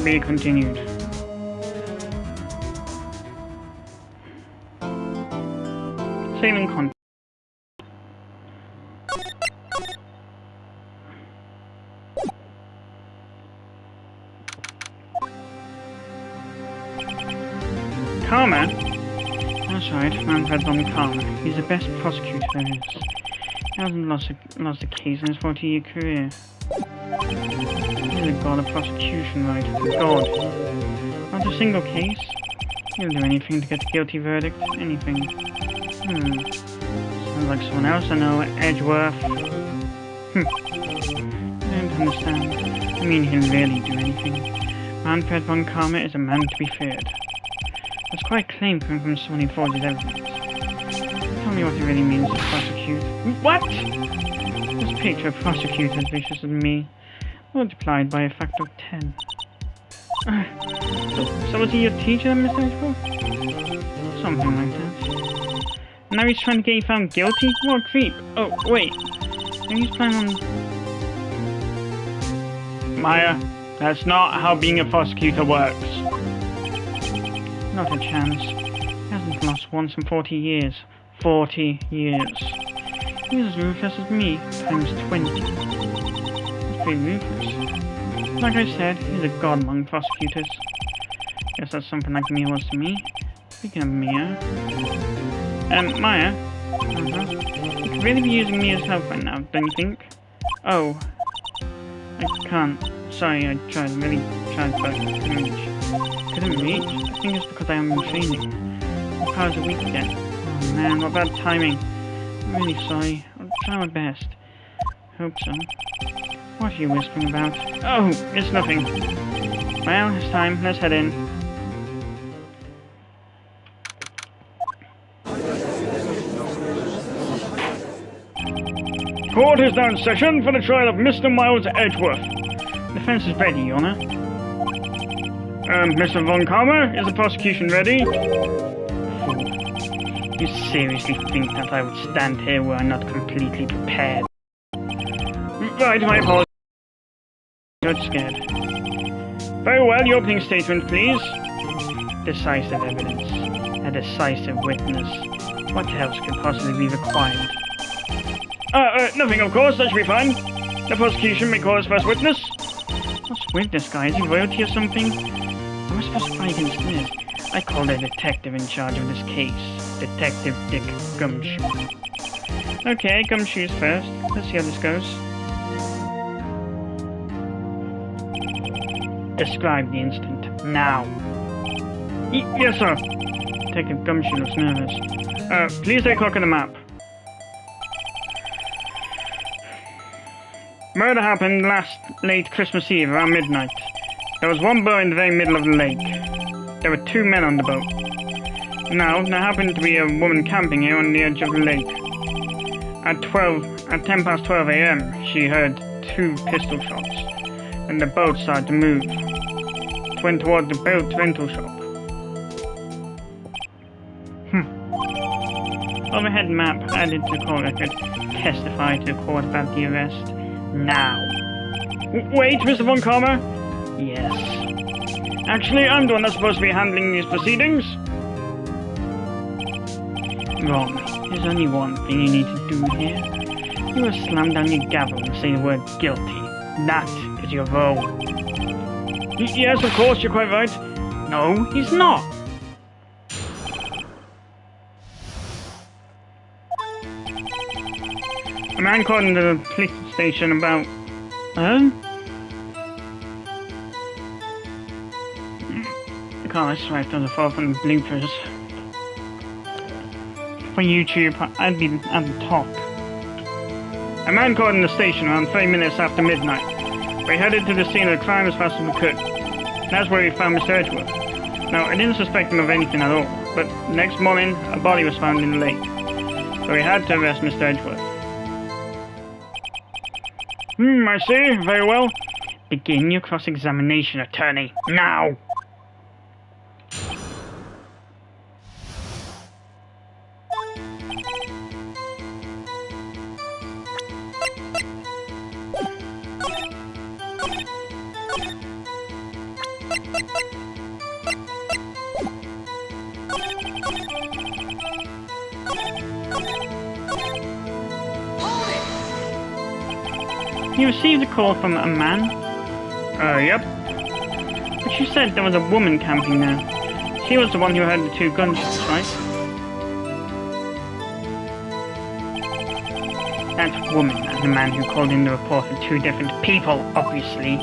To be continued. Saving content. Karma? That's right, Manfred von Karma. He's the best prosecutor there is. He hasn't lost a case in his 40-year career. He's a god of prosecution, right? God. Not a single case. He'll do anything to get a guilty verdict. Anything. Sounds like someone else I know, Edgeworth. I don't understand. I mean, he'll really do anything. Manfred von Karma is a man to be feared. That's quite a claim coming from someone who forges evidence. Tell me what it really means to prosecute. What? Just picture a prosecutor as vicious as me, multiplied by a factor of 10. So was he your teacher then, Mr. Edgeworth? Something like that. Now he's trying to get you found guilty? What a creep. Oh, wait. Maybe he's planning on... Maya, that's not how being a prosecutor works. Not a chance. He hasn't lost once in 40 years. 40 years. He's as ruthless as me, times 20. That's pretty ruthless. Like I said, he's a god among prosecutors. Guess that's something like Mia was to me. Speaking of Mia... Maya? You could really be using Mia's help right now, don't you think? Oh. I can't. Sorry, I really tried, but couldn't reach. I think it's because I haven't been training. My powers are weak again. Oh man, what bad timing. I'm really sorry. I'll try my best. Hope so. What are you whispering about? Oh, it's nothing. Well, it's time. Let's head in. Court is now in session for the trial of Mr. Miles Edgeworth. Defense is ready, Your Honor. Mr. von Karma, is the prosecution ready? You seriously think that I would stand here were I not completely prepared? Right, my apologies. You're scared. Very well, your opening statement, please. Decisive evidence. A decisive witness. What else could possibly be required? Nothing, of course, that should be fine. The prosecution may call his first witness. What's witness, guy? Is he royalty or something? Am I supposed to fight against this? I called a detective in charge of this case. Detective Dick Gumshoe. Okay, Gumshoe's first. Let's see how this goes. Describe the incident. Now. Yes, sir. Detective Gumshoe looks nervous. Please take a look at the map. Murder happened late Christmas Eve, around midnight. There was one boat in the very middle of the lake. There were 2 men on the boat. Now, there happened to be a woman camping here on the edge of the lake. At 10 past 12 a.m., she heard 2 pistol shots, and the boat started to move. It went toward the boat rental shop. Overhead map added to the court record. Testify to the court about the arrest. Now. Wait, Mr. von Karma? Yes. Actually, I'm the one that's supposed to be handling these proceedings. Wrong. There's only one thing you need to do here. You will slam down your gavel and say the word guilty. That is your role. Yes, of course, you're quite right. No, he's not. A man called into the police station about... God, I swear if there was a fall from the bloopers. For YouTube, I'd be at the top. A man called in the station around 30 minutes after midnight. We headed to the scene of the crime as fast as we could. That's where we found Mr. Edgeworth. Now, I didn't suspect him of anything at all, but the next morning, a body was found in the lake. So we had to arrest Mr. Edgeworth. I see. Very well. Begin your cross-examination, attorney. Now! You received a call from a man? Yep. But you said there was a woman camping there. She was the one who heard the 2 gunshots, right? That woman and the man who called in the report are 2 different people, obviously.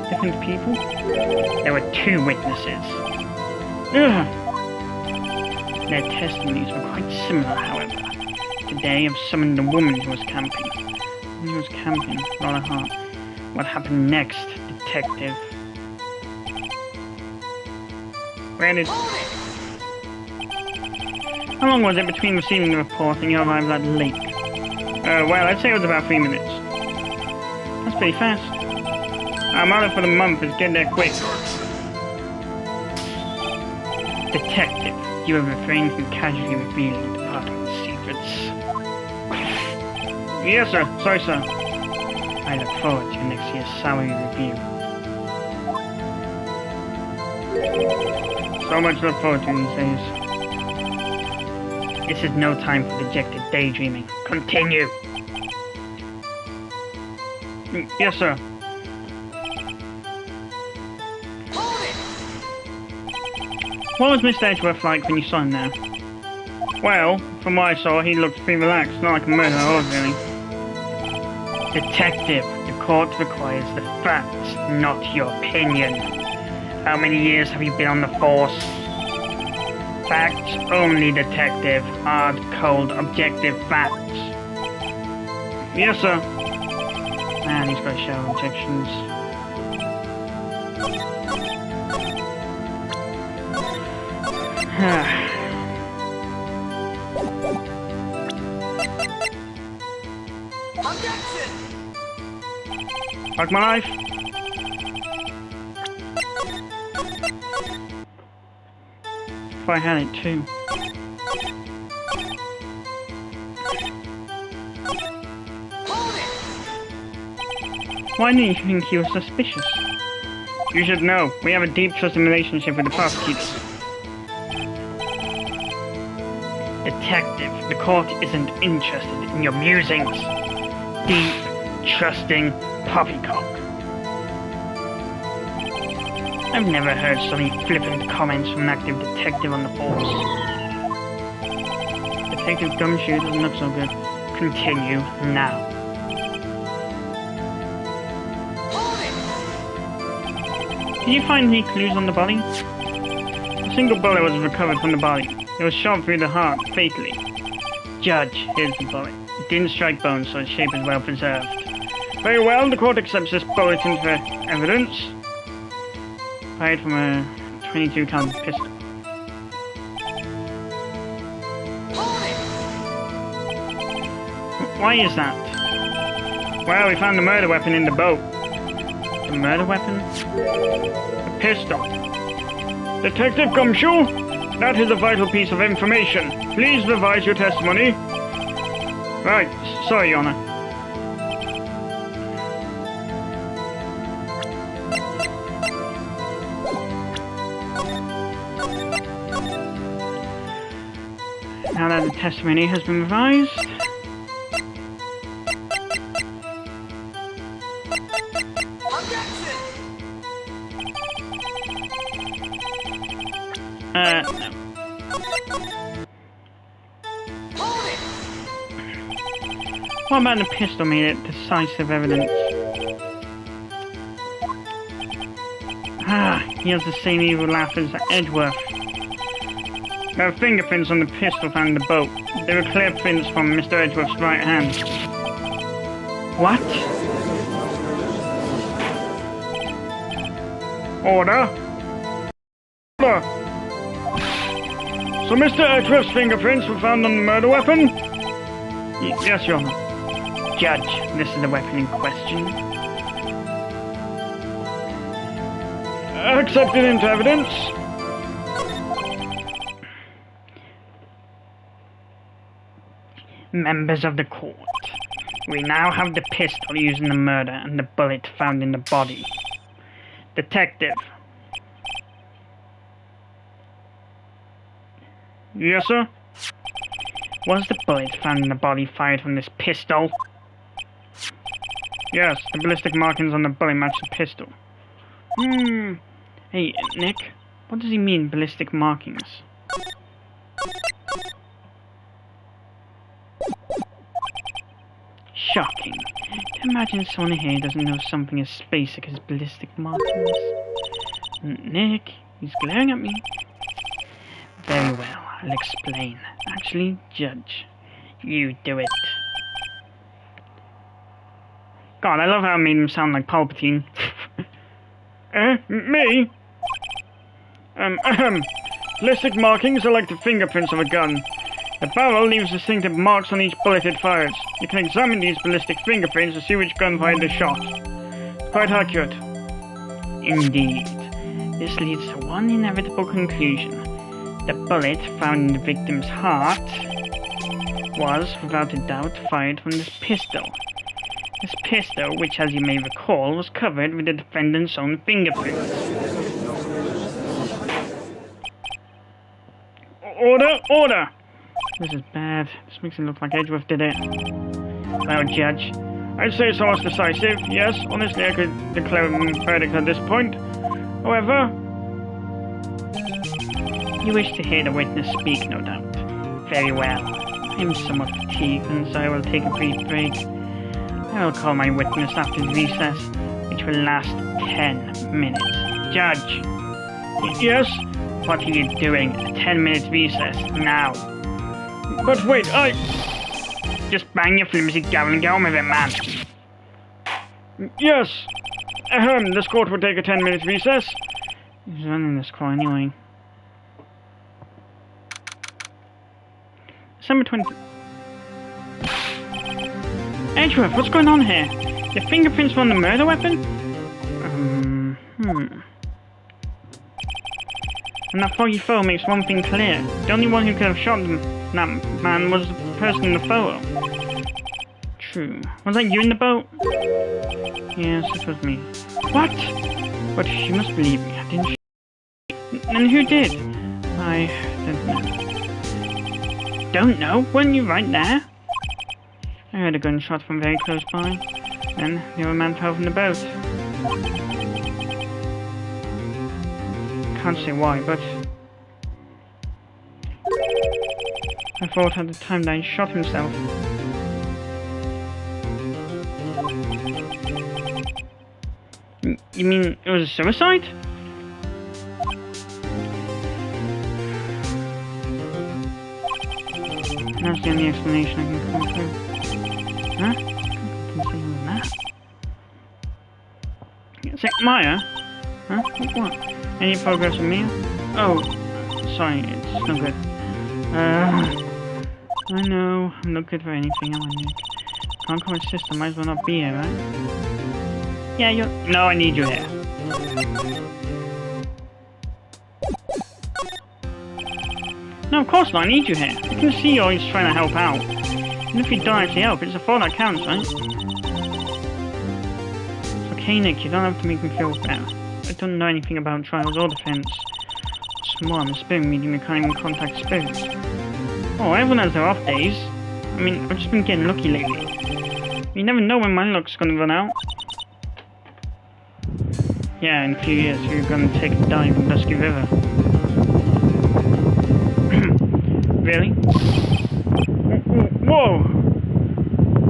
Different people? There were 2 witnesses. Ugh. Their testimonies were quite similar, however. Today I've summoned the woman who was camping. He was camping, rather hard. What happened next, detective? How long was it between receiving the report and your arrival at the lake? Well, I'd say it was about 3 minutes. That's pretty fast. Our motto for the month is get there quick. Detective, you have refrained from casually revealing department secrets. Yes, sir. Sorry, sir. I look forward to next year's salary review. So much to look forward to these days. This is no time for dejected daydreaming. Continue. Yes, sir. What was Mr. Edgeworth like when you saw him there? Well, from what I saw, he looked pretty relaxed, not like a murderer, really. Detective, the court requires the facts, not your opinion. How many years have you been on the force? Facts only, detective. Hard, cold, objective facts. Yes, sir. Man, he's got to show objections. Like my life. If I had it too. Why didn't you think he was suspicious? You should know, we have a deep trusting relationship with the prosecutor. Detective, the court isn't interested in your musings. Deep, trusting poppycock. I've never heard so many flippant comments from an active detective on the force. Detective Gumshoe doesn't look so good. Continue now. Did you find any clues on the body? A single bullet was recovered from the body. It was shot through the heart, fatally. Judge, here's the bullet. It didn't strike bones, so its shape is well preserved. Very well, the court accepts this bullet into evidence. Fired from a 22 caliber pistol. Why is that? Well, we found the murder weapon in the boat. The murder weapon? A pistol. Detective Gumshoe, that is a vital piece of information. Please revise your testimony. Right, sorry, Your Honor. Now that the testimony has been revised, no. What about the pistol made it decisive evidence? Ah, he has the same evil laugh as Edgeworth. There are fingerprints on the pistol found in the boat. There were clear prints from Mr. Edgeworth's right hand. What? Order? Order! So Mr. Edgeworth's fingerprints were found on the murder weapon? Yes, Your Honor. Judge, this is the weapon in question. Accepted into evidence. Members of the court, we now have the pistol used in the murder and the bullet found in the body. Detective, Yes, sir? Was the bullet found in the body fired from this pistol? Yes, the ballistic markings on the bullet match the pistol. Hey, Nick, what does he mean, ballistic markings? Shocking. To imagine someone here doesn't know something as basic as ballistic markings. Nick, he's glaring at me. Very well, I'll explain. Actually, Judge, you do it. God, I love how I made him sound like Palpatine. Me? Ballistic markings are like the fingerprints of a gun. The barrel leaves distinctive marks on each bullet it fires. You can examine these ballistic fingerprints to see which gun fired the shot. Quite accurate. Indeed. This leads to one inevitable conclusion. The bullet found in the victim's heart was, without a doubt, fired from this pistol. This pistol, which as you may recall, was covered with the defendant's own fingerprints. Order! Order! This is bad. This makes it look like Edgeworth did it. Well, Judge, I'd say so was decisive. Yes, honestly, I could declare a verdict at this point. However, you wish to hear the witness speak, no doubt. Very well. I am somewhat fatigued, and so I will take a brief break. I will call my witness after recess, which will last 10 minutes. Judge! Yes? What are you doing? A 10-minute recess, now. But wait, just bang your flimsy gavel and get on with it, man. Yes! This court will take a 10-minute recess. He's running this court anyway. December 20... Edgeworth, what's going on here? The fingerprints from the murder weapon? And that foggy photo makes one thing clear. The only one who could have shot that man was the person in the photo. True. Was that you in the boat? Yes, it was me. What? But she must believe me, didn't she? And who did? I don't know. Don't know? Weren't you right there? I heard a gunshot from very close by. Then the other man fell from the boat. Can't say why, but I thought at the time that he shot himself. You mean it was a suicide? That's the only explanation I can come to. Huh? Concealing that? Is it Maya? Huh? What? Any progress with Mia? Oh, sorry, it's no good. I know, I'm not good for anything, am I, Nick? Can't call my sister, might as well not be here, right? Yeah, you're... No, I need you here. No, of course not, I need you here. I can see you're always trying to help out. And if you don't actually help, it's a thought that counts, right? It's okay, Nick, you don't have to make me feel bad. I don't know anything about trials or defense. What's more, I'm a spirit medium who can't even contact spirits. Oh, everyone has their off days. I mean, I've just been getting lucky lately. You never know when my luck's gonna run out. Yeah, in a few years we're gonna take a dive in Dusky River. Really? Whoa!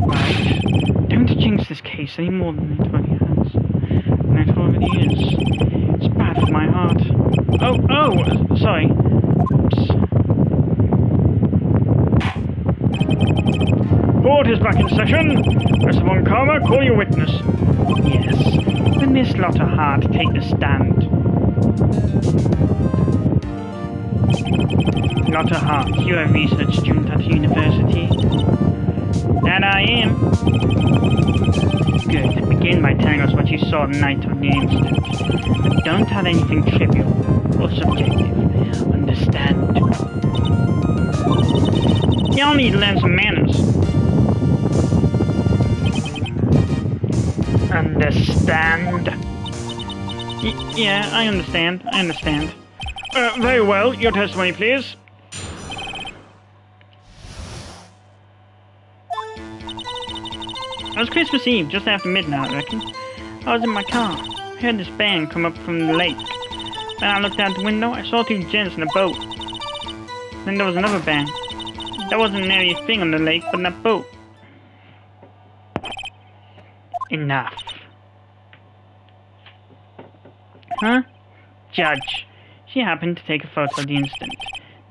Right. Don't jinx this case any more than it already has. And it already is. It's bad for my heart. Oh, sorry. Oops. Court is back in session. Mr. Von Karma, call your witness. Yes. The Miss Lotta Hart, take the stand. Lotta Hart, you're a research student at the university. That I am. Good. Begin by telling us what you saw the night of the incident. But don't add anything trivial or subjective. Understand? Y'all need to learn some manners. Understand? Yeah, I understand. Very well. Your testimony, please. It was Christmas Eve, just after midnight, I reckon. I was in my car. I heard this band come up from the lake. When I looked out the window, I saw two gents in a boat. Then there was another band. There wasn't nary a thing on the lake but that boat. Enough. Huh? Judge, she happened to take a photo of the incident.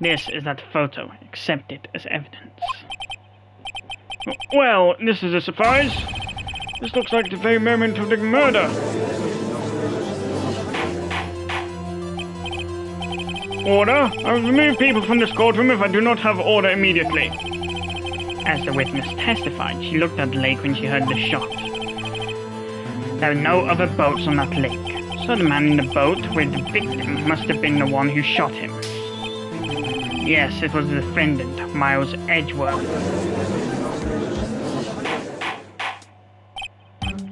This is that photo. Accept it as evidence. Well, this is a surprise. This looks like the very moment of the murder. Order! I will remove people from this courtroom if I do not have order immediately. As the witness testified, she looked at the lake when she heard the shot. There were no other boats on that lake, so the man in the boat with the victim must have been the one who shot him. Yes, it was the defendant, Miles Edgeworth.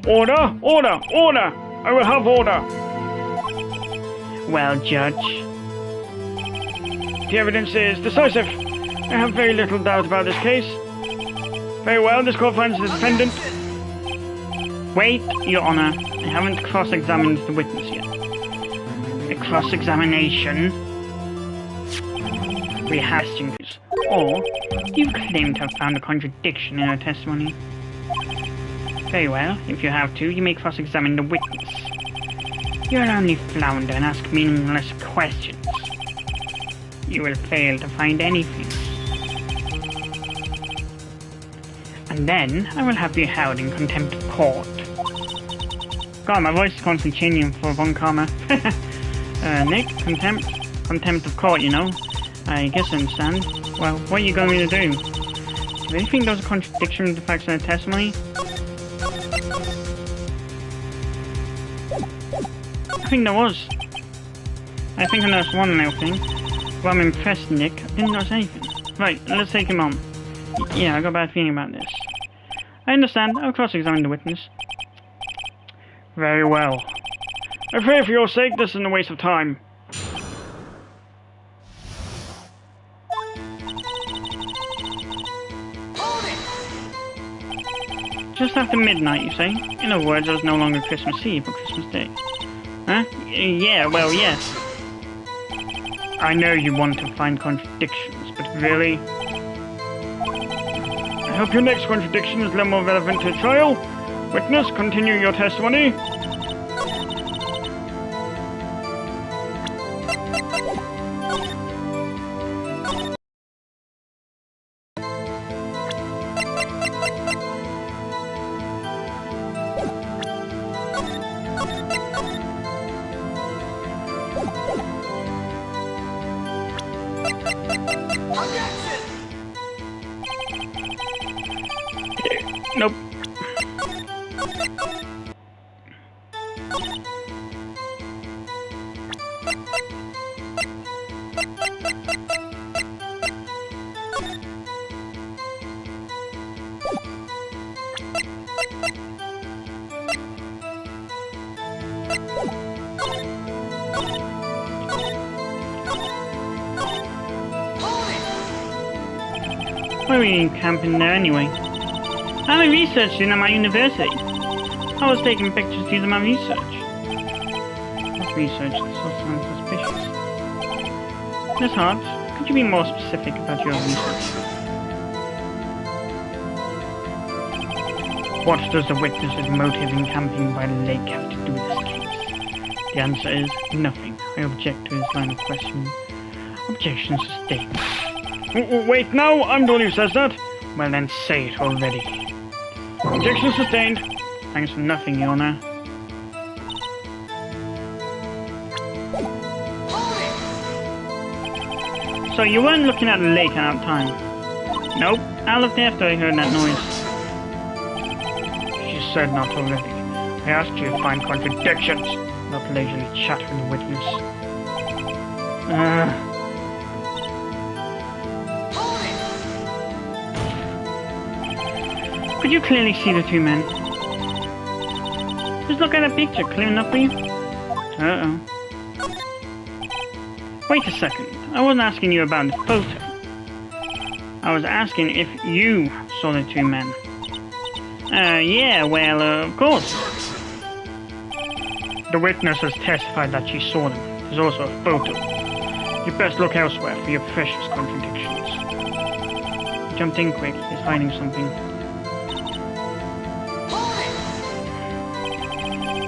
Order! Order! Order! I will have order! Well, Judge, the evidence is decisive. I have very little doubt about this case. Very well, this court finds the defendant. Wait, Your Honor. I haven't cross-examined the witness yet. A cross-examination? We have questions. Or, you claim to have found a contradiction in her testimony. Very well, if you have to, you may cross-examine the witness. You'll only flounder and ask meaningless questions. You will fail to find anything. And then, I will have you held in contempt of court. God, my voice is constantly changing for one comma. Nick, contempt of court, you know. I guess I understand. Well, what are you going to do? Do you think there was a contradiction with the facts in the testimony? I think there was. I think I noticed one little thing. Well, I'm impressed, Nick. I didn't notice anything. Right, let's take him on. Yeah, I got a bad feeling about this. I understand. I'll cross-examine the witness. Very well. I pray for your sake this isn't a waste of time. Just after midnight, you say? In other words, it was no longer Christmas Eve or Christmas Day. Huh? Yeah, well, yes. I know you want to find contradictions, but really? I hope your next contradiction is a little more relevant to the trial. Witness, continue your testimony. Nope. Why were you camping there anyway? I'm a research student at my university. I was taking pictures to do my research. What research? This all sounds suspicious. Miss Hart, could you be more specific about your research? What does the witness's motive in camping by the lake have to do with this case? The answer is nothing. I object to his line of questioning. Objection sustained. Wait, no, I'm the one who says that. Well then, say it already. Objection sustained. Thanks for nothing, Your Honor. So you weren't looking at the lake at that time? Nope, I looked after I heard that noise. She said not already. I asked you to find contradictions, not lazily chattering the witness. Could you clearly see the two men? Just look at that picture, clear enough for you? Uh-oh. Wait a second, I wasn't asking you about the photo. I was asking if you saw the two men. Yeah, well, of course. The witness has testified that she saw them. There's also a photo. You best look elsewhere for your precious contradictions. He jumped in quick. He's hiding something.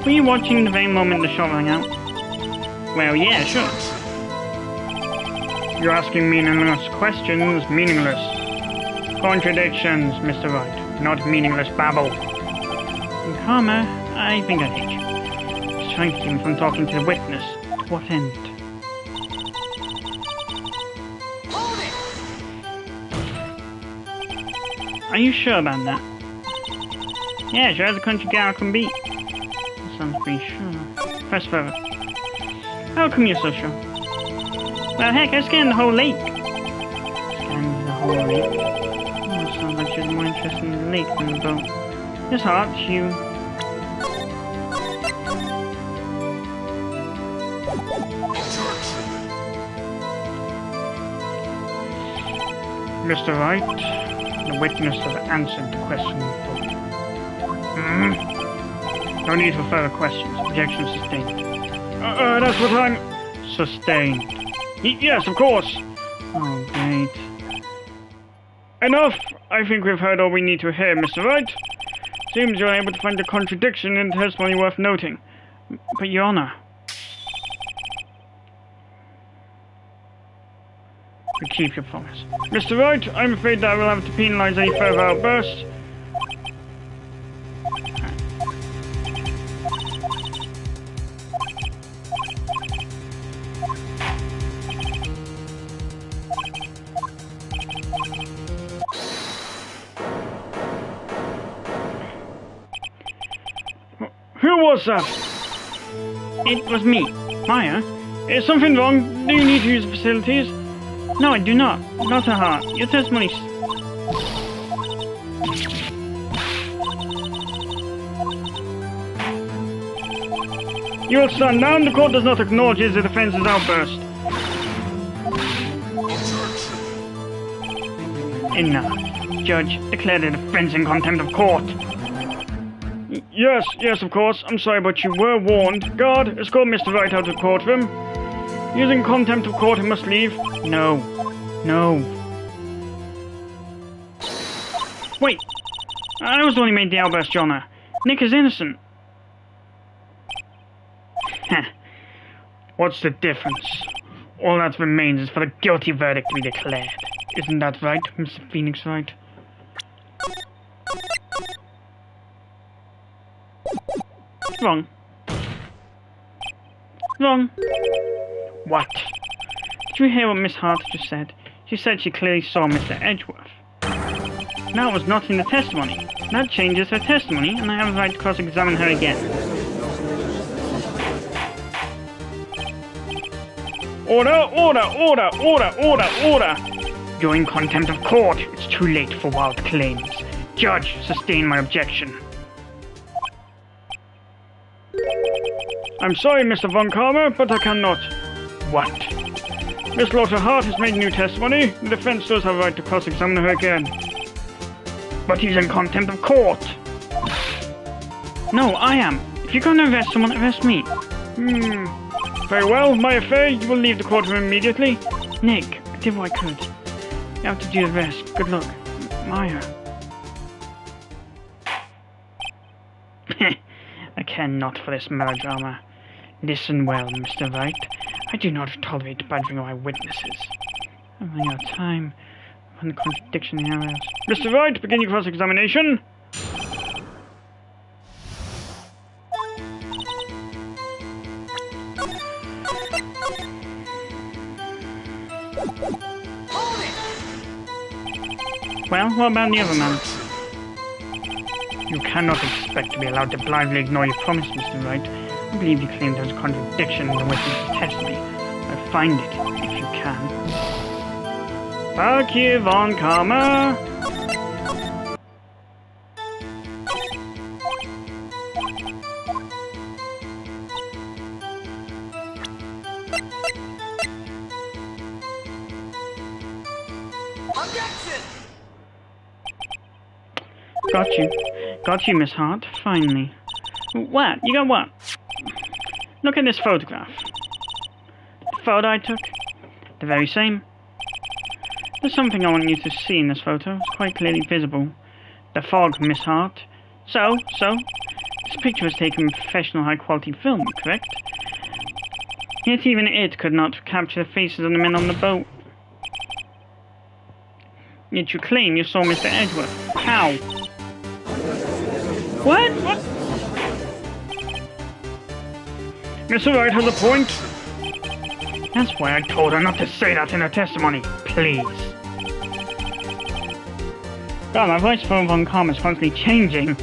Were you watching the very moment the shot rang out? Well, yeah, sure. You're asking meaningless questions. Meaningless. Contradictions, Mr. Wright. Not meaningless babble. And Karma, I think I hate you. He's trying to keep me from talking to the witness. To what end? Are you sure about that? Yeah, sure as a country gal can be. That sounds pretty sure. Press further. How come you're so sure? Well, heck, I scanned the whole lake. Scanned the whole lake? Oh, sounds like you're more interested in the lake than the boat. Yes, Hart, you... Mr. Wright, the witness has answered the question. No need for further questions. Objection sustained. That's what I'm... Sustained. Yes, of course. Oh, great. Enough! I think we've heard all we need to hear, Mr. Wright. Seems you're able to find a contradiction in the testimony worth noting. But, Your Honor... You keep your promise. Mr. Wright, I'm afraid that I will have to penalize any further outbursts. Who was that? It was me, Maya. Is something wrong? Do you need to use the facilities? No, I do not. Not a heart. Your testimony... You will stand down. The court does not acknowledge the defense's outburst. Enough. Judge, declare the defense in contempt of court. Yes, of course. I'm sorry, but you were warned. Guard, escort Mr. Wright out of the courtroom. Using contempt of court, he must leave. No. Wait. I was the one who made the outburst, Your Honor. Nick is innocent. What's the difference? All that remains is for the guilty verdict to be declared. Isn't that right, Mr. Phoenix Wright? Wrong. What? Did you hear what Miss Hart just said? She said she clearly saw Mr. Edgeworth. That was not in the testimony. That changes her testimony, and I have a right to cross-examine her again. Order! You're in contempt of court. It's too late for wild claims. Judge, sustain my objection. I'm sorry, Mr. Von Karma, but I cannot. What? Miss Lotta Hart has made new testimony. The defense does have a right to cross-examine her again. But he's in contempt of court. No, I am. If you're going to arrest someone, arrest me. Very well, my affair. You will leave the courtroom immediately. Nick, I did what I could. You have to do the rest. Good luck. Maya. I care not for this melodrama. Listen well, Mr. Wright. I do not tolerate badgering my witnesses. I'm running out of time. On the contradiction in errors. Mr. Wright, begin your cross-examination. Well, what about the other man? You cannot expect to be allowed to blindly ignore your promise, Mr. Wright. I believe you claim there's a contradiction in the witness's testimony. I'll find it, if you can. Back here, Von Karma. Got you. Got you, Miss Hart. Finally. What? You got what? Look at this photograph. The photo I took? The very same. There's something I want you to see in this photo. It's quite clearly visible. The fog, Miss Hart. So? This picture was taken in professional high-quality film, correct? Yet even it could not capture the faces of the men on the boat. Yet you claim you saw Mr. Edgeworth. How? What? Mr. Wright has a point. That's why I told her not to say that in her testimony. Please. God, my voice for Von Karma is constantly changing.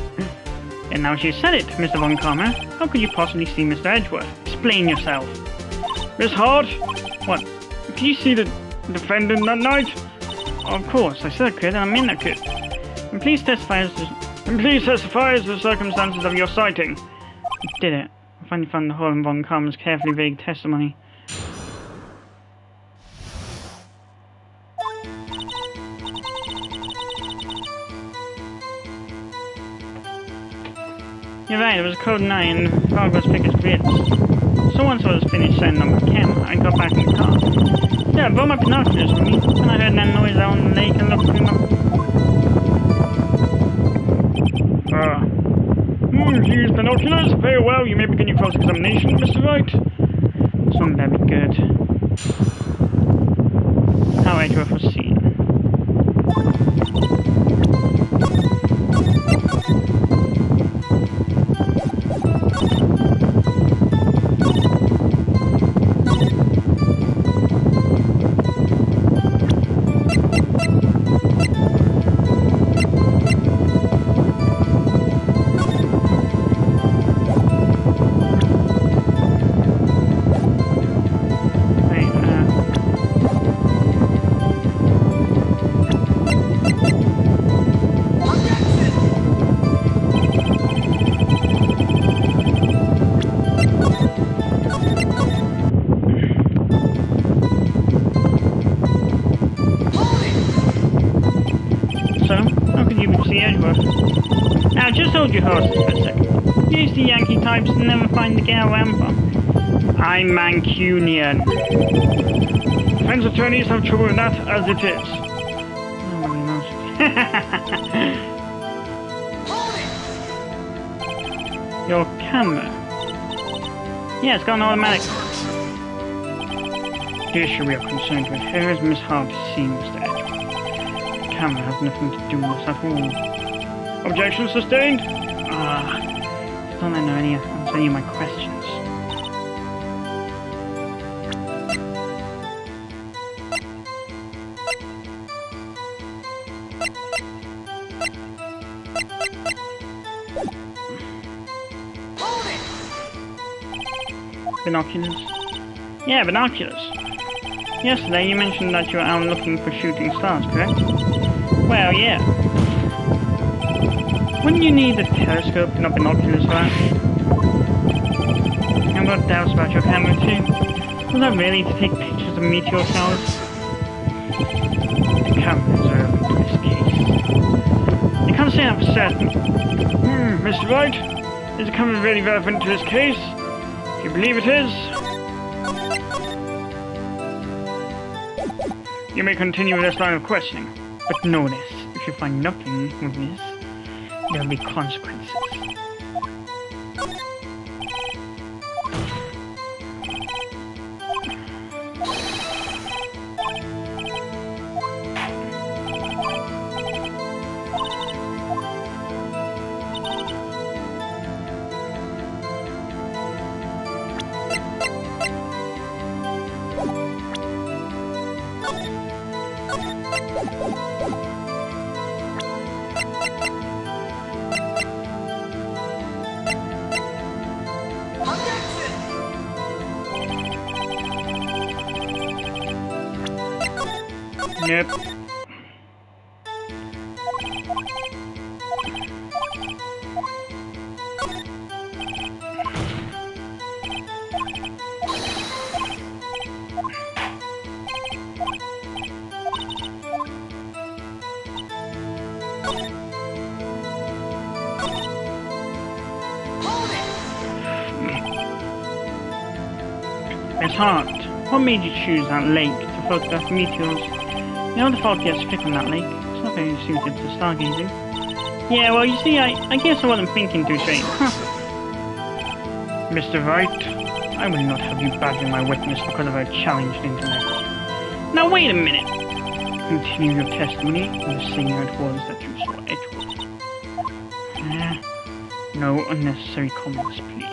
And now she said it, Mr. Von Karma. How could you possibly see Mr. Edgeworth? Explain yourself. Miss Hart? What? Did you see the defendant that night? Of course, I said I could, and I mean I could. And please testify as to the circumstances of your sighting. I did it. I finally found the hole in Von Karma's carefully vague testimony. You're right, it was a cold night and the fog was thick as grits. So once I was finished setting up my camera, I got back in the car. Yeah, I brought my binoculars with me, and I heard that noise out on the lake and looked through my... You use binoculars? Very well, you may begin your cross-examination, Mr. Wright. This one better be good. How Edgeworth was seen. Now, just hold your horses for a second. Use the Yankee types and never find the gal where I'm from. I'm Mancunian. Defense attorneys have trouble with that as it is. Nobody knows. Your camera. Yeah, it's got an automatic. The issue we are concerned with here is Miss Hart seeing Mr. Edgeworth. The camera has nothing to do with us at all. Objection sustained? Don't let know answer any of my questions. Binoculars? Yeah, binoculars. Yesterday you mentioned that you were out looking for shooting stars, correct? Well, yeah. Wouldn't you need a telescope and not binoculars for that? I've got doubts about your camera too. Was that really to take pictures of meteor showers? The camera is relevant to this case. You can't say that for certain. Mr. Wright, is the camera really relevant to this case? If you believe it is, you may continue with this line of questioning. But know this, if you find nothing with this, there'll be consequences. Yep. Miss Hart, what made you choose that lake to photograph meteors? You know the fog gets thick on that lake. It's not very suited to stargazing. Yeah, well, you see, I guess I wasn't thinking too straight. Huh. Mr. Wright, I will not have you badgering my witness because of her challenged intellect. Now wait a minute. Continue your testimony in the same note was that you saw Edward. No unnecessary comments, please.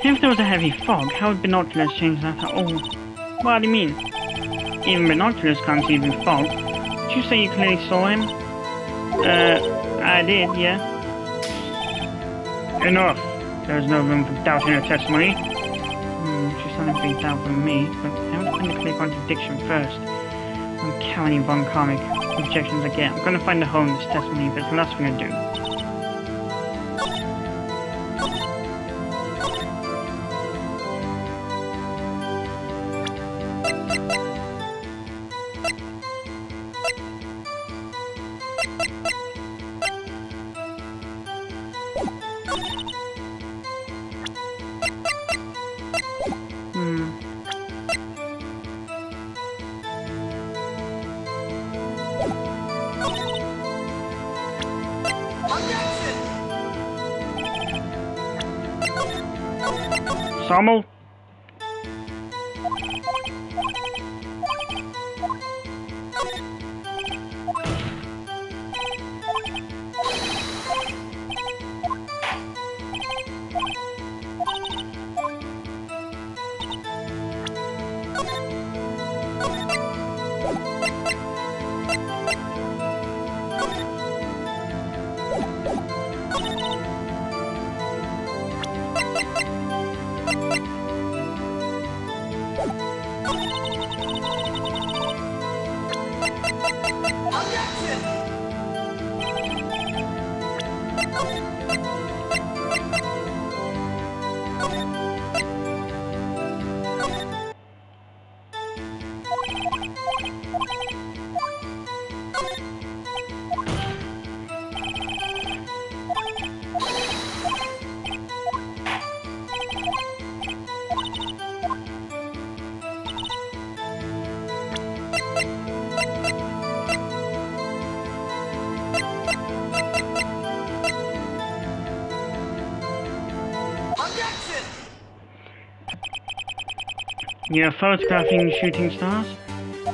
If there was a heavy fog, how would binoculars change that at all? What do you mean? Even binoculars can't see through fog. Did you say you clearly saw him? I did, yeah. Enough! There is no room for doubt in your testimony. She's starting to be doubtful of me, but I have to find a clear contradiction first. I'm counting von comic objections again. I'm gonna find a hole in this testimony if it's the last thing I do. Sommel? You're photographing shooting stars?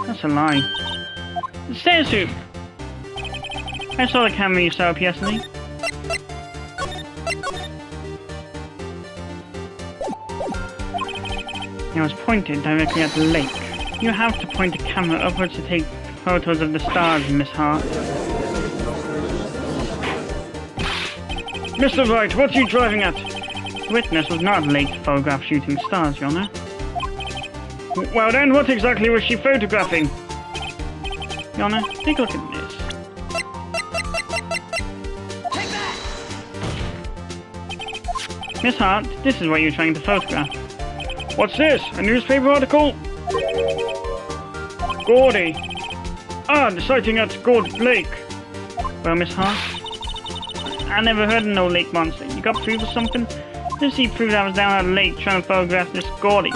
That's a lie. Sensu! I saw the camera you set up yesterday. It was pointed directly at the lake. You have to point the camera upwards to take photos of the stars, Miss Hart. Mr. Wright, what are you driving at? The witness was not at the lake to photograph shooting stars, Your Honor. Well then, what exactly was she photographing? Your Honor, take a look at this. Take that! Miss Hart, this is what you're trying to photograph. What's this? A newspaper article? Gordy. Ah, the sighting at Gord Lake. Well, Miss Hart, I never heard of no lake monster. You got proof or something? Just see proof I was down at the lake trying to photograph this Gordy.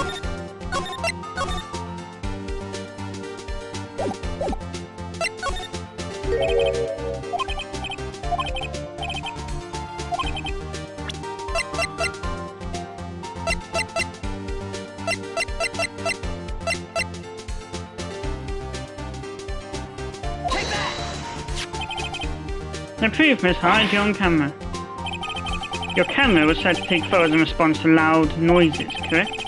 The proof, Miss Hart, you're on camera. Your camera was set to take photos in response to loud noises, correct?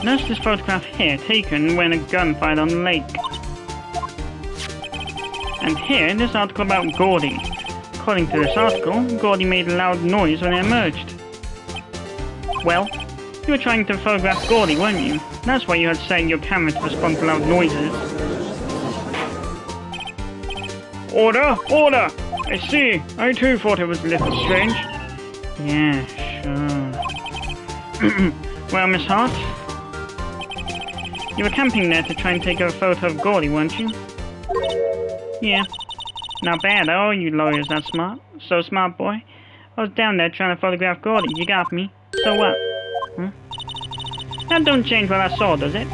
Notice this photograph here, taken when a gun fired on the lake. And here, this article about Gordy. According to this article, Gordy made a loud noise when it emerged. Well, you were trying to photograph Gordy, weren't you? That's why you had set your camera to respond to loud noises. Order! Order! I see. I too thought it was a little strange. Yeah, sure. Well, Miss Hart, you were camping there to try and take a photo of Gordy, weren't you? Yeah. Not bad, oh, you lawyers that smart. So smart, boy. I was down there trying to photograph Gordy. You got me. So what? Huh? That don't change what I saw, does it?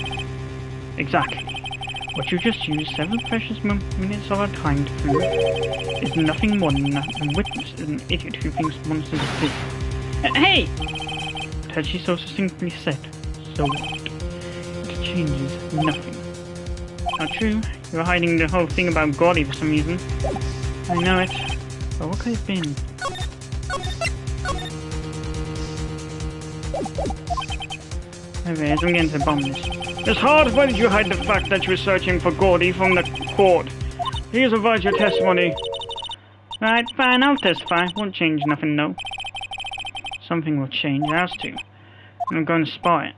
Exactly. What you just used several precious minutes of our time to prove is nothing more than a witness is an idiot who thinks monsters exist. Hey! But had she so succinctly said, so what? It changes nothing. Not true. You're hiding the whole thing about Gordy for some reason. I know it. But what could it have been? Anyways, I'm getting to the bottom of this. Miss Hart, why did you hide the fact that you were searching for Gordy from the court? Please provide your testimony. Right, fine, I'll testify. Won't change nothing, no. Something will change, it has to. I'm going to spot it.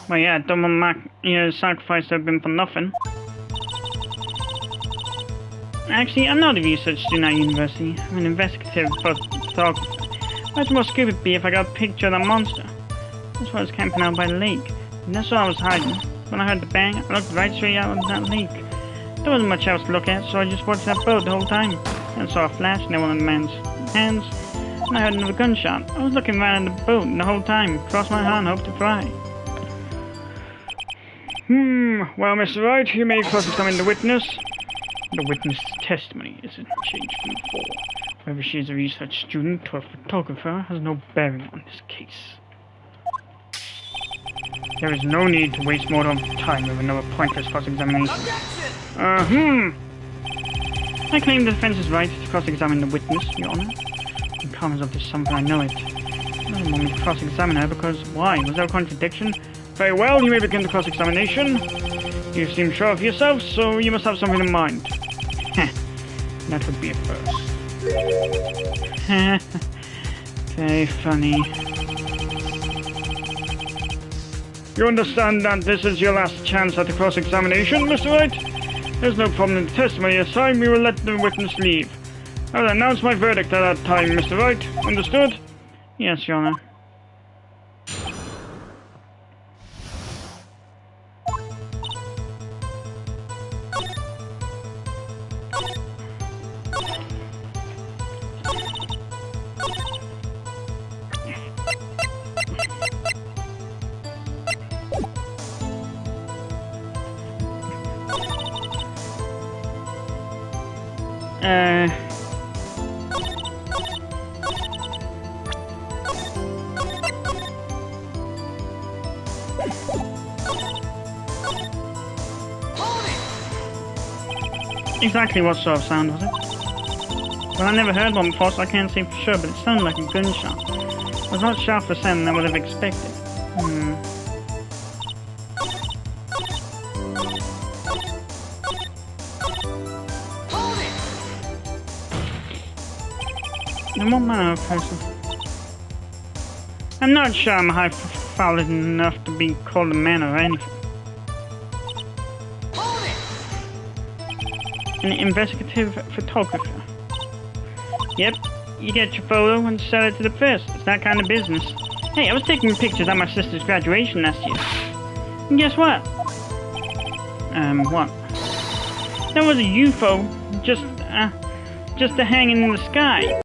Well, yeah, don't want my sacrifice to have been for nothing. Actually, I'm not a research student at university. I'm an investigative photographer. How much more stupid it'd be if I got a picture of that monster? That's why I was camping out by the lake. And that's what I was hiding. When I heard the bang, I looked right straight out of that lake. There wasn't much else to look at, so I just watched that boat the whole time. And I saw a flash in one of the man's hands, and I heard another gunshot. I was looking right at the boat the whole time, crossed my heart and hoped to fly. Well, Mr. Wright, you may cross-examine the witness. The witness's testimony isn't changed from before. Whether she is a research student or a photographer has no bearing on this case. There is no need to waste more time with another pointless cross-examination. I claim the defense's right to cross-examine the witness, Your Honor. In comments of this something I know it. I don't want me to cross-examine her because why? Was there a contradiction? Very well, you may begin the cross-examination. You seem sure of yourself, so you must have something in mind. That would be a first. Very funny. You understand that this is your last chance at the cross-examination, Mr. Wright? There's no problem in the testimony. This time we will let the witness leave. I will announce my verdict at that time, Mr. Wright. Understood? Yes, Your Honor. Exactly what sort of sound was it? Well, I never heard one before, so I can't say for sure, but it sounded like a gunshot. It was not sharp for sound than I would have expected. And what manner of person? I'm not sure I'm high-fouled enough to be called a man or anything. An investigative photographer. Yep, you get your photo and sell it to the press. It's that kind of business. Hey, I was taking pictures at my sister's graduation last year. And guess what? What? There was a UFO just hanging in the sky.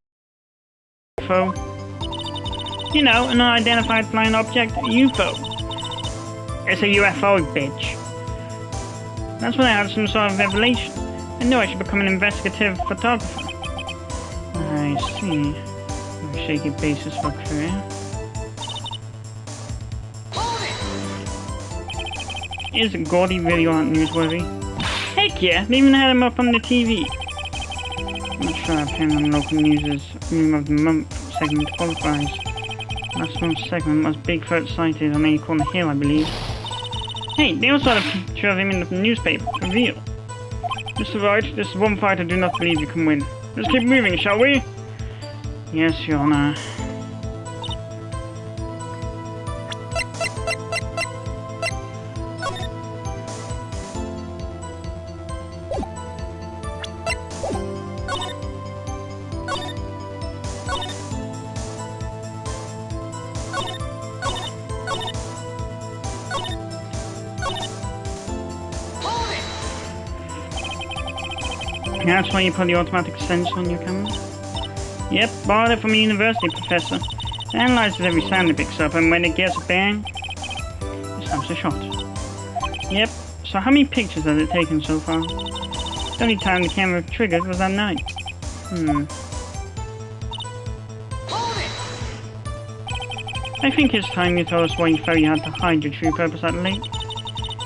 UFO. You know, an unidentified flying object, a UFO. It's a UFO, bitch. That's when I had some sort of revelation. I knew I should become an investigative photographer. I see. A shaky basis for a career. Is Gordy really all that newsworthy? Heck yeah, they even had him up on the TV. I'm not sure appearing on local news' Room of the Month segment qualifies. Last month's segment was Bigfoot sighted on Acorn Hill, I believe. Hey, they also had a picture of him in the newspaper. Reveal. Mr. Wright, this is one fight I do not believe you can win. Let's keep moving, shall we? Yes, Your Honor. That's why you put the automatic sensor on your camera? Yep, borrowed it from a university professor. It analyzes every sound it picks up, and when it gets a bang, it snaps a shot. Yep, so how many pictures has it taken so far? The only time the camera triggered was that night. I think it's time you told us why you felt you had to hide your true purpose at the lake.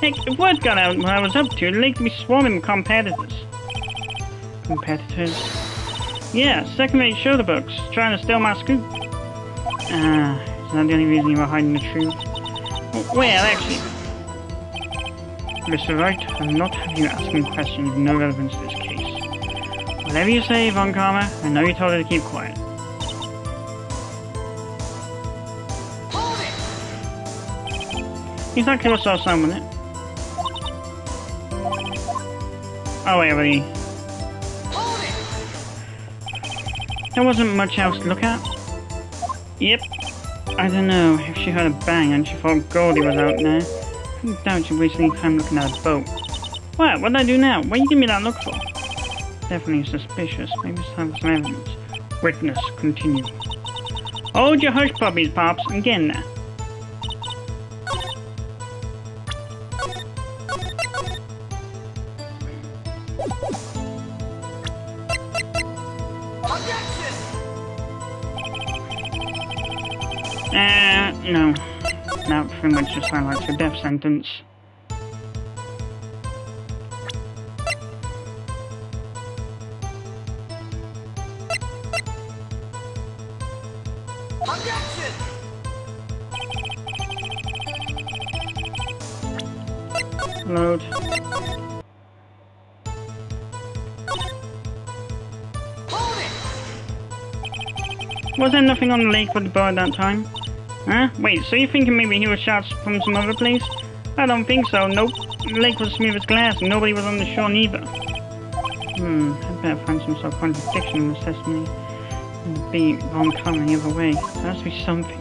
Heck, if word got out what I was up to, the lake would be swarming with competitors. Competitors? Yeah, second-rate shoulder books, trying to steal my scoop. Ah, is that the only reason you were hiding the truth? Well, actually... Mr. Wright, I'm not having you ask me questions with no relevance to this case. Whatever you say, Von Karma, I know you told her to keep quiet. Exactly what sort of sound was it? Oh wait, really? There wasn't much else to look at? Yep. I don't know, if she heard a bang and she thought Goldie was out there, I doubt she'd waste any time looking at a boat. What? What'd I do now? What you give me that look for? Definitely suspicious. Maybe it's time for some evidence. Witness, continue. Hold your hush puppies, Pops. I'm getting there. No. That pretty much just highlights your death sentence. Load. Was there nothing on the lake with the boat at that time? Huh? Wait, so you're thinking maybe he was shot from some other place? I don't think so, nope. The lake was smooth as glass and nobody was on the shore neither. I'd better find some sort of contradiction in this testimony. It'd be wrong coming either way. There has to be something.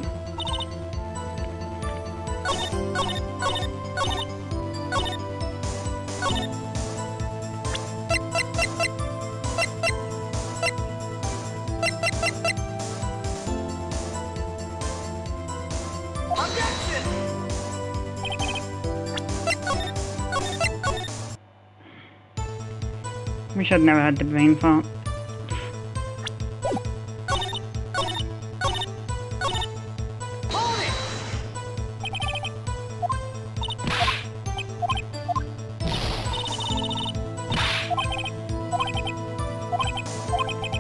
Wish I'd never had the brain fart.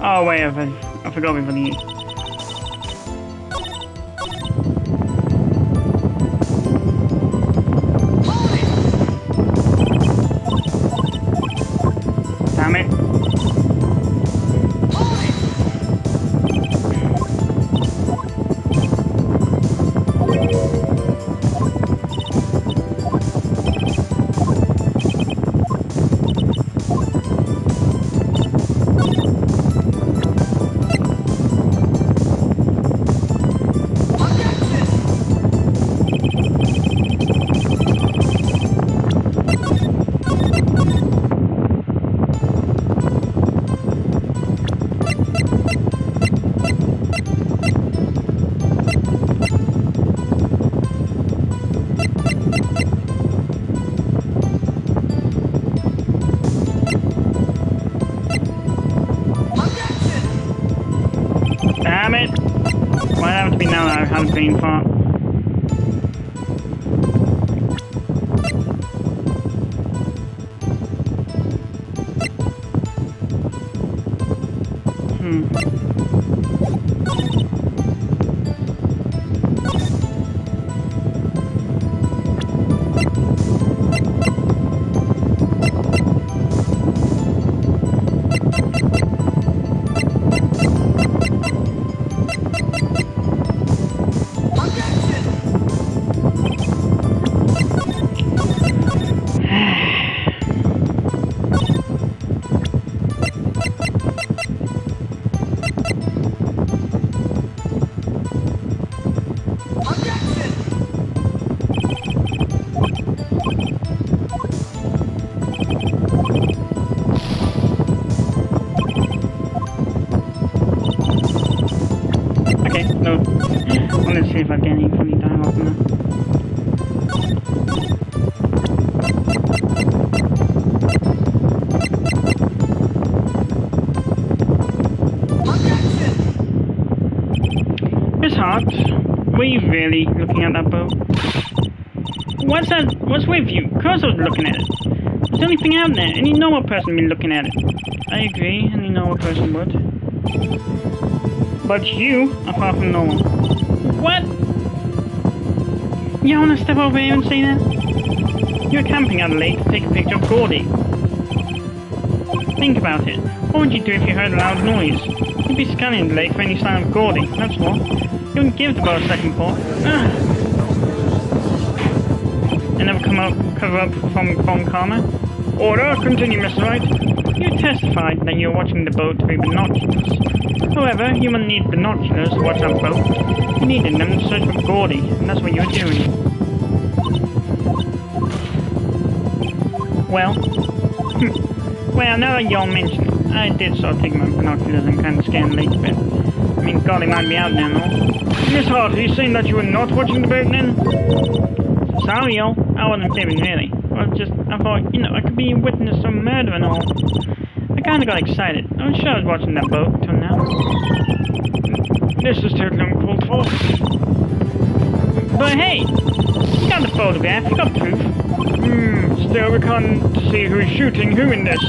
Oh wait, I forgot we really... Damn it. Damn it! Why have to be now that I've had a brain fart? No. Let's see if I get any funny dialogue from that. Miss Hart, were you really looking at that boat? What's that? What's with you? Of course I was looking at it. There's the only thing out there. Any normal person would be looking at it. I agree, any normal person would. But you are far from normal. What? You want to step over here and say that? You were camping at a lake to take a picture of Gordy. Think about it. What would you do if you heard a loud noise? You'd be scanning the lake for any sign of Gordy, that's what. You wouldn't give the boat a second thought. And never cover up from Karma? Order, continue, Mr. Wright. You testified that you were watching the boat through binoculars. However, you wouldn't need binoculars to watch that boat. You needed them to search for Gordy, and that's what you were doing. Well, well, now that y'all mention it, I did sort of take my binoculars and kind of scan the lake a bit. I mean, Gordy might be out there and all. Miss Hart, are you saying that you were not watching the boat then? Sorry, y'all. I wasn't kidding, really. I thought, you know, I could be a witness to some murder and all. I kinda got excited. I was sure I was watching that boat till now. This is totally uncalled for. But hey, you got the photograph, you got proof. Still we can't see who's shooting who in this.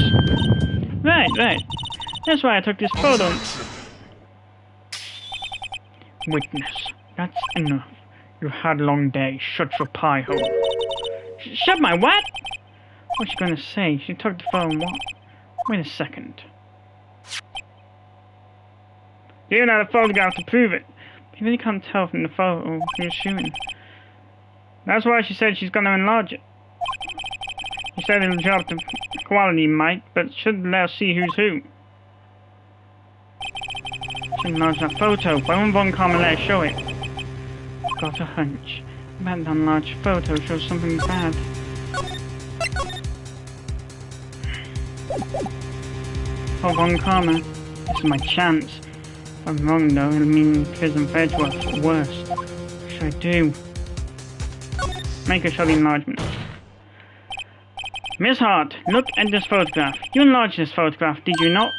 Right. That's why I took this photo. Witness. That's enough. You had a long day. Shut your pie hole. Shut my what? What's she gonna say? She took the phone. What? Wait a second. You even had a photograph to prove it. You really can't tell from the photo who you're shooting. That's why she said she's gonna enlarge it. She said it'll drop the quality, might, but shouldn't let us see who's who. She enlarged that photo, but I won't bother Carmen let her show it. Got a hunch. That enlarged photo shows something bad. Hold on, Karma. This is my chance. If I'm wrong, though, it'll mean prison for Edgeworth, or worse. What should I do? Make her show the enlargement. Miss Hart, look at this photograph. You enlarged this photograph, did you not?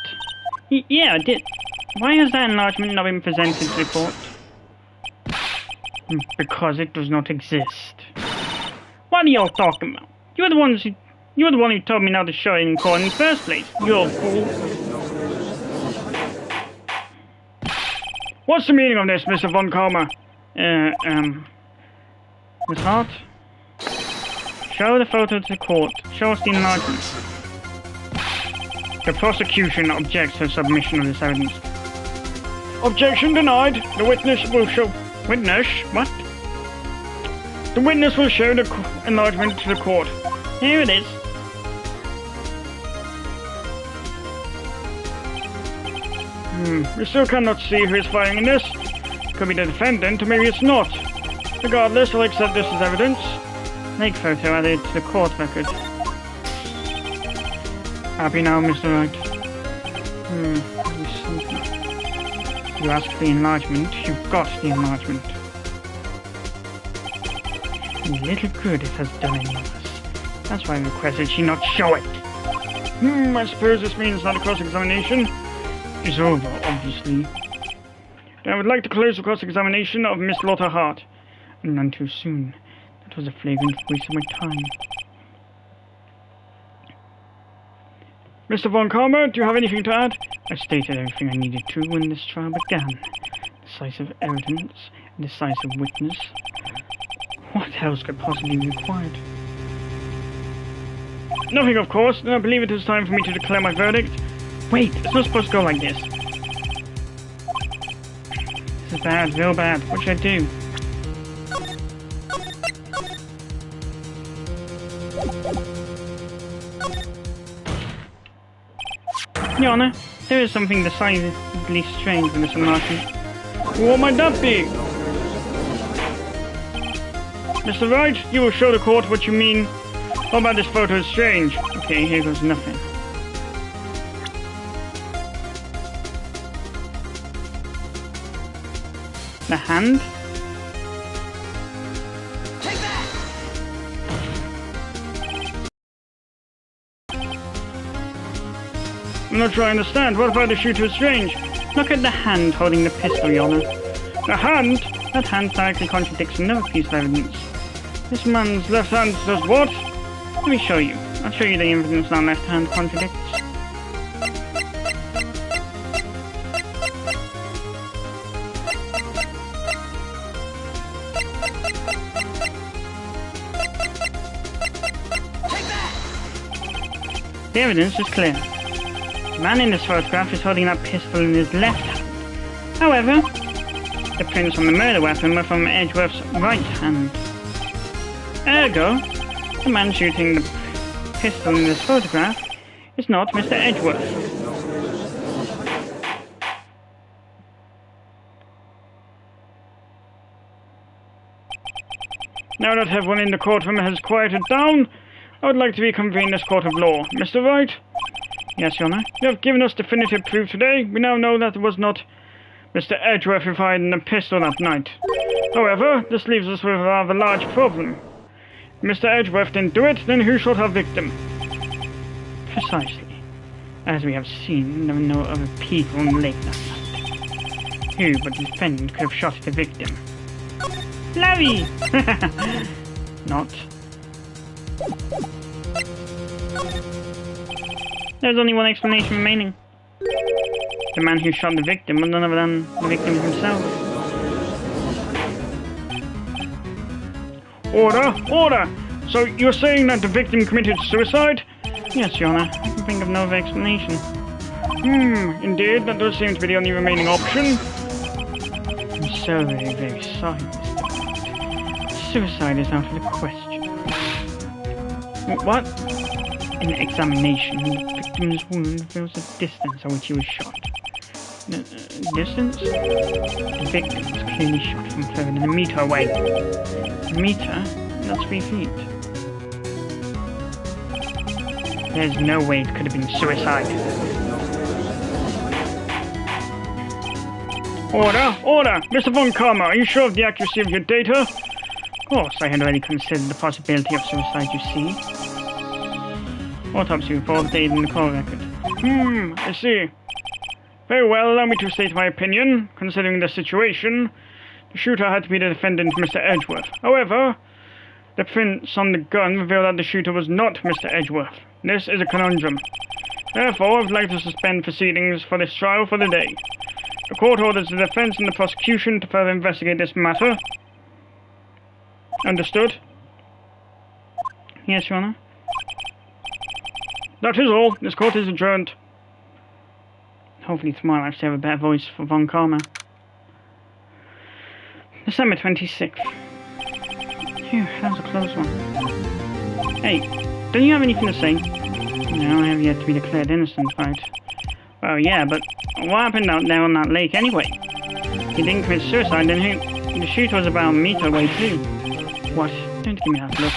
Yeah, I did. Why has that enlargement not been presented to the court? Because it does not exist. What are y'all talking about? You were the one who told me not to show it in court in the first place. You're a fool. What's the meaning of this, Mr. Von Karma? Miss Hart? Show the photo to the court. Show us the enlargement. The prosecution objects to submission of this evidence. Objection denied. The witness will show... Witness? What? The witness will show the enlargement to the court. Here it is. We still cannot see who is firing in this. Could be the defendant, or maybe it's not. Regardless, I'll accept this as evidence. Lake photo added to the court record. Happy now, Mr. Wright. You asked for the enlargement, you got the enlargement. Little good it has done any of us. That's why I requested she not show it. I suppose this means that the cross-examination is over, obviously. I would like to close the cross-examination of Miss Lotta Hart. And none too soon. That was a flagrant waste of my time. Mr. Von Karma, do you have anything to add? I stated everything I needed to when this trial began. Decisive evidence, decisive witness. What else could possibly be required? Nothing, of course. I believe it is time for me to declare my verdict. Wait, it's not supposed to go like this. This is bad, real bad. What should I do? Your Honor, there is something decidedly strange with this enlargement. What might that be? Mr. Wright, you will show the court what you mean. What about this photo is strange? Okay, here goes nothing. The hand? Take that! I'm not sure I understand. What about the shooter is strange? Look at the hand holding the pistol, Your Honor. The hand? That hand directly contradicts another piece of evidence. This man's left hand does what? Let me show you. I'll show you the evidence our left hand contradicts. The evidence is clear. The man in this photograph is holding that pistol in his left hand. However, the prints on the murder weapon were from Edgeworth's right hand. Ergo, the man shooting the pistol in this photograph is not Mr. Edgeworth. Now that everyone in the courtroom has quieted down, I would like to reconvene this court of law. Mr. Wright? Yes, Your Honor. You have given us definitive proof today. We now know that it was not Mr. Edgeworth who fired the pistol that night. However, this leaves us with a rather large problem. If Mr. Edgeworth didn't do it, then who shot our victim? Precisely. As we have seen, there were no other people in the lake that night. Who but the defendant could have shot the victim? Larry! Not. There's only one explanation remaining. The man who shot the victim was none other than the victim himself. Order! Order! So you're saying that the victim committed suicide? Yes, Your Honor. I can think of no other explanation. Indeed, that does seem to be the only remaining option. I'm so very, very sorry, Mr. Wright. Suicide is out of the question. What? In examination, the victim's wound reveals the distance at which he was shot. Distance? The victim was clearly shot from further than a meter away. A meter? That's 3 feet. There's no way it could have been suicide. Order! Order! Mr. Von Karma, are you sure of the accuracy of your data? Of course, I had already considered the possibility of suicide, you see. Autopsy report dated in the call record. I see. Very well, allow me to state my opinion. Considering the situation, the shooter had to be the defendant, Mr. Edgeworth. However, the prints on the gun reveal that the shooter was not Mr. Edgeworth. This is a conundrum. Therefore, I would like to suspend proceedings for this trial for the day. The court orders the defense and the prosecution to further investigate this matter. Understood? Yes, Your Honor. That is all. This court is adjourned. Hopefully tomorrow I have a better voice for Von Karma. December 26th. Phew, that was a close one. Hey, don't you have anything to say? No, I have yet to be declared innocent, right? Well, yeah, but what happened out there on that lake anyway? He didn't commit suicide, then who? The shooter was about a meter away too. What? Don't give me that look.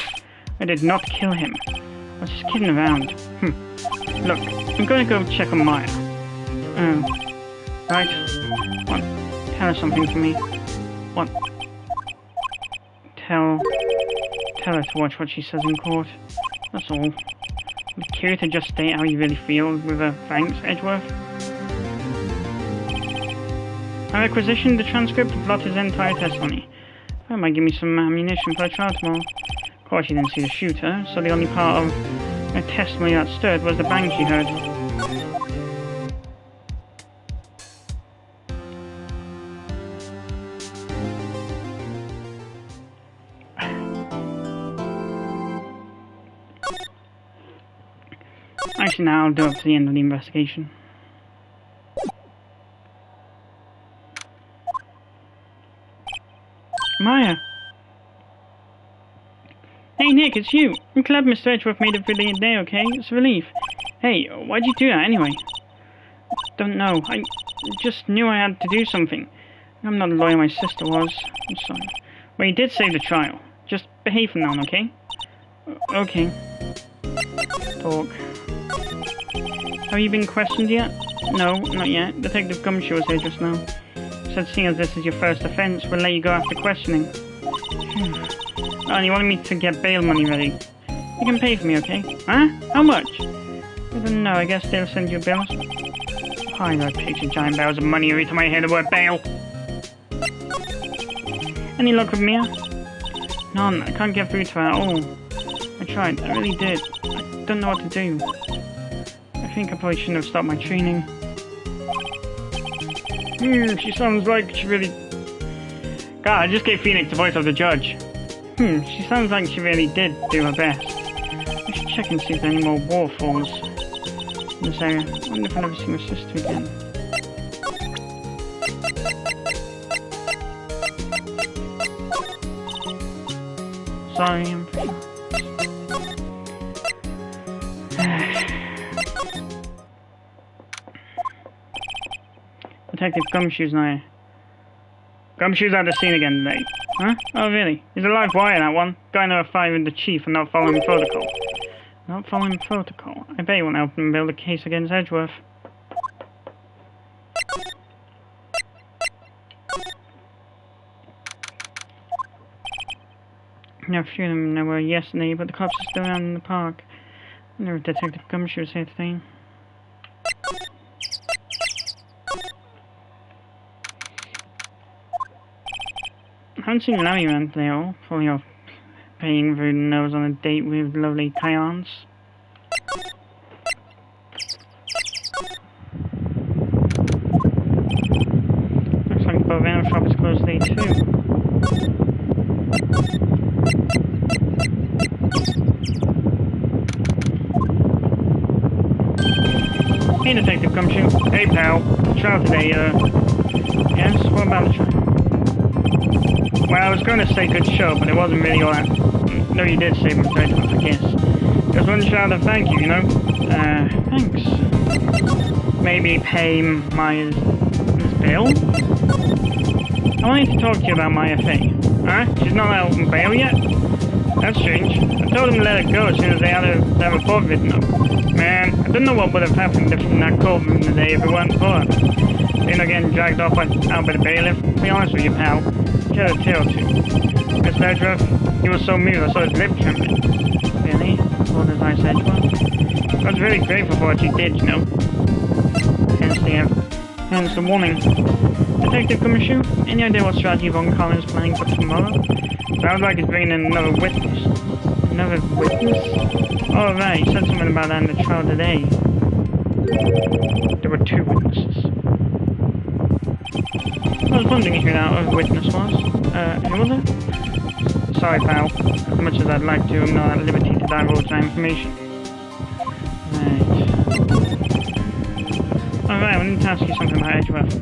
I did not kill him. I was just kidding around. Look, I'm going to go check on Maya. Oh. Right. What? Tell her something for me. What? Tell her to watch what she says in court. That's all. Be curious to just state how you really feel with her thanks, Edgeworth. I requisitioned the transcript of Lotta's entire testimony. That might give me some ammunition for a trial tomorrow. Of course, she didn't see the shooter, so the only part of her testimony that stirred was the bang she heard. Actually, now I'll do up to the end of the investigation. Maya! Hey Nick, it's you! I'm glad Mr. Edgeworth made it through the day, okay? It's a relief. Hey, why'd you do that anyway? Don't know. I just knew I had to do something. I'm not the lawyer my sister was. I'm sorry. Well, you did save the trial. Just behave from now on, okay? Okay. Talk. Have you been questioned yet? No, not yet. Detective Gumshoe was here just now. said seeing as this is your first offence, we'll let you go after questioning. Oh, and you wanted me to get bail money ready. You can pay for me, okay? Huh? How much? I don't know, I guess they'll send you bills. I got picture giant barrels of money every time I hear the word bail. Any luck with Mia? None, I can't get through to her at all. I tried, I really did. I don't know what to do. I think I probably shouldn't have stopped my training. She sounds like she really... God, I just gave Phoenix the voice of the judge. She sounds like she really did do her best. I should check and see if there are any more waterfalls in this area. I wonder if I'll ever see my sister again. Sorry, I'm pretty... Detective Gumshoe's now. Gumshoe's at the scene again today. Huh? Oh, really? He's a live wire, that one. Guy in a fight with the chief and not following protocol. Not following protocol? I bet you won't help him build a case against Edgeworth. Now, a few of them were yesterday, but the cops are still out in the park. I wonder if Detective Gumshoe was here today. I haven't seen Larry around today at all. Probably off paying for nose on a date with lovely Kyans. Looks like the Bovano shop is closed today too. Hey, Detective Gumshoe. Hey, pal. Trial today, yes? What about the trial? Well, I was going to say good show, but it wasn't really all that... No, you did say my title, I guess. Just wanted to shout out thank you, you know? Thanks. Maybe pay my... this bill? I wanted to talk to you about my FA. Huh? She's not out on bail yet? That's strange. I told them to let her go as soon as they had a report written up. Man, I don't know what would have happened if in that courtroom today if it weren't for her. They're not getting dragged off out by the bailiff. To be honest with you, pal. She had a tail too. Mr. Edgeworth, he was so moved I saw his lip trembling. Really? What did I say to her? I was very grateful for what she did, you know. Hence the warning. Detective Gumshoe, any idea what strategy Von Collins is planning for tomorrow? Sounds like he's bringing in another witness. Another witness? Oh right, he said something about that in the trial today. There were 2 witnesses. I was wondering who that other witness was. Who was it? Sorry, pal. As much as I'd like to, I'm not at liberty to divulge that information. Right. Alright, I need to ask you something about Edgeworth.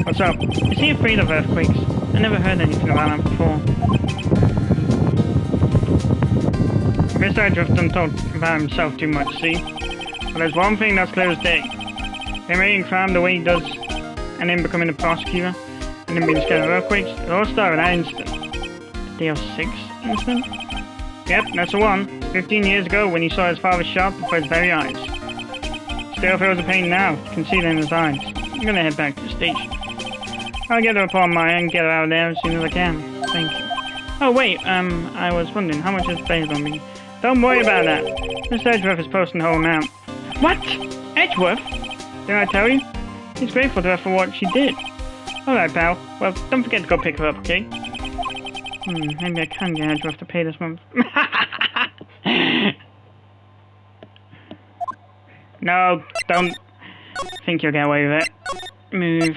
What's up? Is he afraid of earthquakes? I never heard anything about that before. Mr. Edgeworth doesn't talk about himself too much, see? But there's one thing that's clear as day. Him making crime the way he does, and him becoming a prosecutor, and him being scared of earthquakes, it all started with that incident. The day of 6 incident? Yep, that's the one. 15 years ago when he saw his father shot before his very eyes. Still feels the pain now, can see it in his eyes. I'm gonna head back to the station. I'll get the report on my end and get her out of there as soon as I can. Thank you. Oh wait, I was wondering, how much is paid on me? Don't worry about that. Mr. Edgeworth is posting the whole amount. What? Edgeworth? Didn't I tell you? He's grateful to her for what she did. Alright, pal. Well, don't forget to go pick her up, okay? Maybe I can get Edgeworth to pay this month. No, don't think you'll get away with it. Move.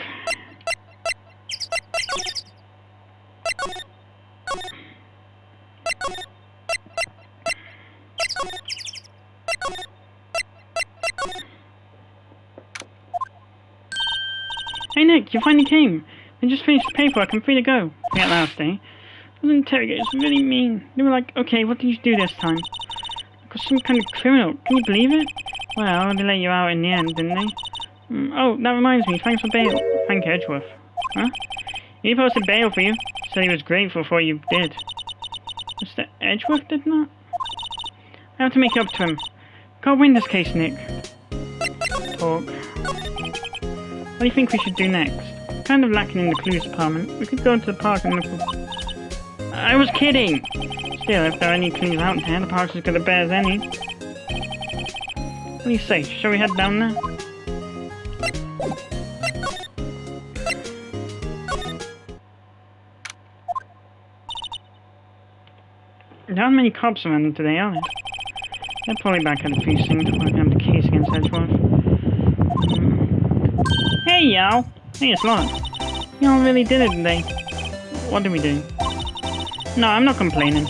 Hey Nick, you finally came. I just finished the paperwork, I'm free to go. Forget last day. Those interrogators were really mean. They were like, okay, what did you do this time? Like some kind of criminal, can you believe it? Well, they let you out in the end, didn't they? Oh, that reminds me, thanks for bail. Thank you, Edgeworth. Huh? He posted bail for you. Said he was grateful for what you did. Mr. Edgeworth did not? I have to make it up to him. Can't win this case, Nick. Talk. What do you think we should do next? kind of lacking in the clues department. We could go to the park and look for... I was kidding! Still, if there are any clues out there, the park's as good a bet as any. What do you say? Shall we head down there? There aren't many cops around today, are there? They're probably back at the precinct working on the case against Edgeworth. Hey, y'all! Hey, it's Lauren. Y'all really did it today. What did we do? No, I'm not complaining.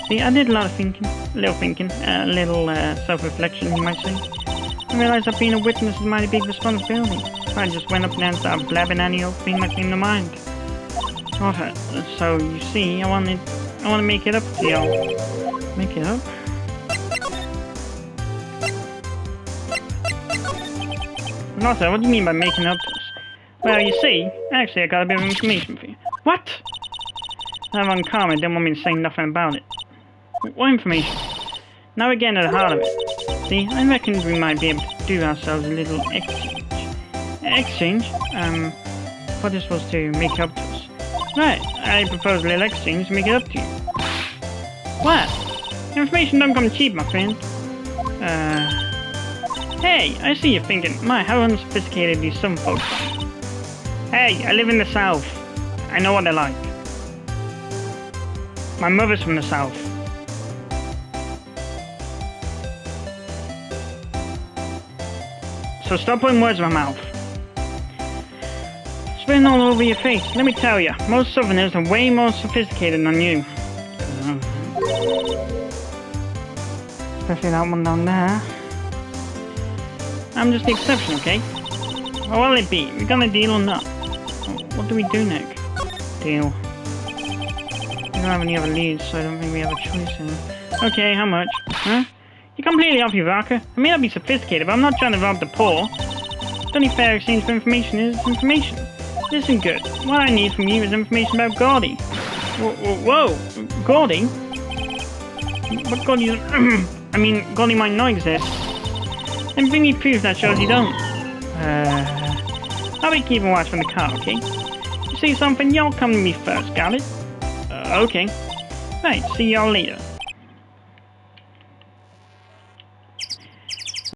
See, I did a lot of thinking. A little self-reflection, you might say. I realized that being a witness is a mighty big responsibility. So I just went up there and started blabbing any old thing that came to mind. So, you see, I want to make it up to y'all. Make it up? Arthur, what do you mean by making up to us? Well, you see, actually I got a bit of information for you. What? That on Carmen didn't want me to say nothing about it. What information? Now we're getting to the heart of it. See, I reckon we might be able to do ourselves a little exchange. Exchange? Thought this was to make up to us. Right, I propose a little exchange to make it up to you. What? Information don't come cheap, my friend. Hey, I see you're thinking, my, how unsophisticated these some folks are. Hey, I live in the South. I know what they're like. My mother's from the South. So stop putting words in my mouth. It's written all over your face. Let me tell you, most Southerners are way more sophisticated than you. Especially that one down there. I'm just the exception, okay? What will it be? We got a deal or not? What do we do, Nick? Deal. We don't have any other leads, so I don't think we have a choice here. Okay, how much? Huh? You're completely off your rocker. I may not be sophisticated, but I'm not trying to rob the poor. The only fair exchange for information is information. Listen good. What I need from you is information about Gordy. Whoa! Gordy? What Gordy is... I mean, Gordy might not exist. Then bring me proof that shows you don't. I'll be keeping watch from the car, okay? You see something, y'all come to me first, got it? Okay. Right, see y'all later.